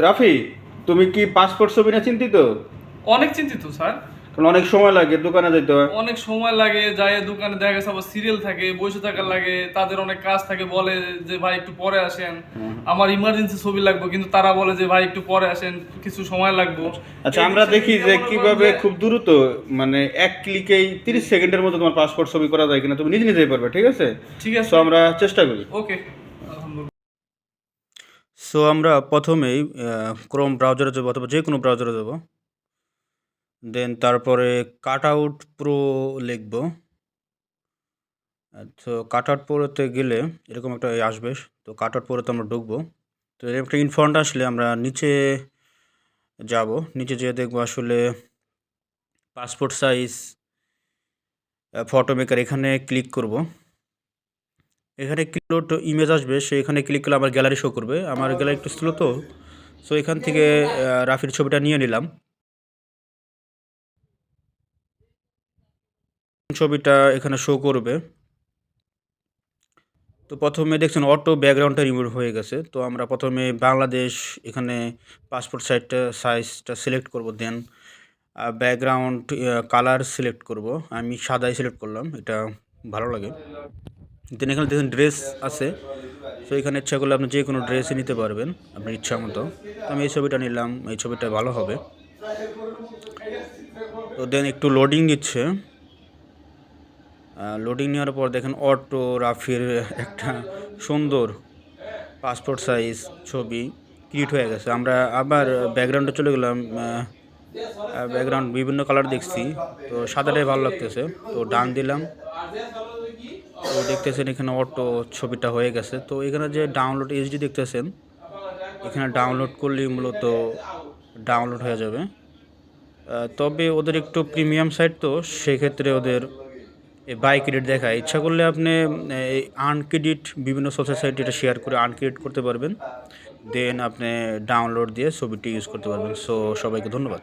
রাফি, তুমি কি পাসপোর্ট ছবি না চিন্তিত? অনেক চিন্তিত স্যার। কারণ অনেক সময় লাগে, দোকানে যেতে হয়। অনেক সময় লাগে, যায় দোকানে দেখা গেছে আবার সিরিয়াল থাকে, বসে থাকার লাগে, তাদের অনেক কাজ থাকে, বলে যে ভাই একটু পরে আসেন, আমার ইমার্জেন্সি ছবি লাগবে, কিন্তু তারা বলে যে ভাই একটু পরে আসেন, কিছু সময় লাগবে। আচ্ছা, এই আমরা দেখি বিষয়ে যে মনে করেন কিভাবে যে খুব দ্রুত, মানে এক ক্লিকেই 30 সেকেন্ডের মধ্যে তোমার পাসপোর্ট ছবি করা যায় কিনা তুমি নিজে নিজেই পারবে, ঠিক আছে? ঠিক সো আছে, আমরা চেষ্টা করি। ওকে, আলহামদুলিল্লাহ। সো আমরা প্রথমেই ক্রোম ব্রাউজারে যাবো অথবা যে কোনো ব্রাউজারে যাবো। দেন তারপরে কাট আউট প্রো লিখবো। তো কাট আউট প্রোতে গেলে এরকম একটা আসবে। তো কাট আউট প্রোতে আমরা ঢুকবো। তো এরকম একটা ইনফন্ট আসলে আমরা নিচে যাব, নিচে যেয়ে দেখবো আসলে পাসপোর্ট সাইজ ফটো মেকার, এখানে ক্লিক করব। এখানে ক্লিক ইমেজ আসবে, এখানে ক্লিক করলে আমার গ্যালারি শো করবে। আমার গ্যালারি একটু স্লো তো, সো এখান থেকে রাফির ছবিটা নিয়ে নিলাম। ছবিটা এখানে শো করবে। তো প্রথমে দেখছেন অটো ব্যাকগ্রাউন্ডটা রিমুভ হয়ে গেছে। তো আমরা প্রথমে বাংলাদেশ এখানে পাসপোর্ট সাইজটা সিলেক্ট করব। দেন ব্যাকগ্রাউন্ড কালার সিলেক্ট করব। আমি সাদাই সিলেক্ট করলাম, এটা ভালো লাগে। দেন এখানে দেখুন ড্রেস আছে। সো এখানে ইচ্ছা করলে আপনি যে কোনো ড্রেসই নিতে পারবেন আপনার ইচ্ছা মতো। তো আমি এই ছবিটা নিলাম, এই ছবিটা ভালো হবে। তো দেন একটু লোডিং নিচ্ছে। লোডিং নেওয়ার পর দেখেন অটো রাফির একটা সুন্দর পাসপোর্ট সাইজ ছবি ক্রিয়েট হয়ে গেছে। আমরা আবার ব্যাকগ্রাউন্ডে চলে গেলাম। ব্যাকগ্রাউন্ড বিভিন্ন কালার দেখছি, তো সাদাটাই ভালো লাগতেছে। তো ডান দিলাম। তো দেখতেছেন এখানে অটো ছবিটা হয়ে গেছে। তো এখানে যে ডাউনলোড এইচডি দেখতেছেন, এখানে ডাউনলোড করলেই মূলত ডাউনলোড হয়ে যাবে। তবে ওদের একটু প্রিমিয়াম সাইট, তো সেক্ষেত্রে ওদের বাই ক্রেডিট দেখায়। ইচ্ছা করলে আপনি এই আনক্রেডিট বিভিন্ন সোশ্যাল সাইট এটা শেয়ার করে আনক্রেডিট করতে পারবেন। দেন আপনি ডাউনলোড দিয়ে ছবিটি ইউজ করতে পারবেন। সো সবাইকে ধন্যবাদ।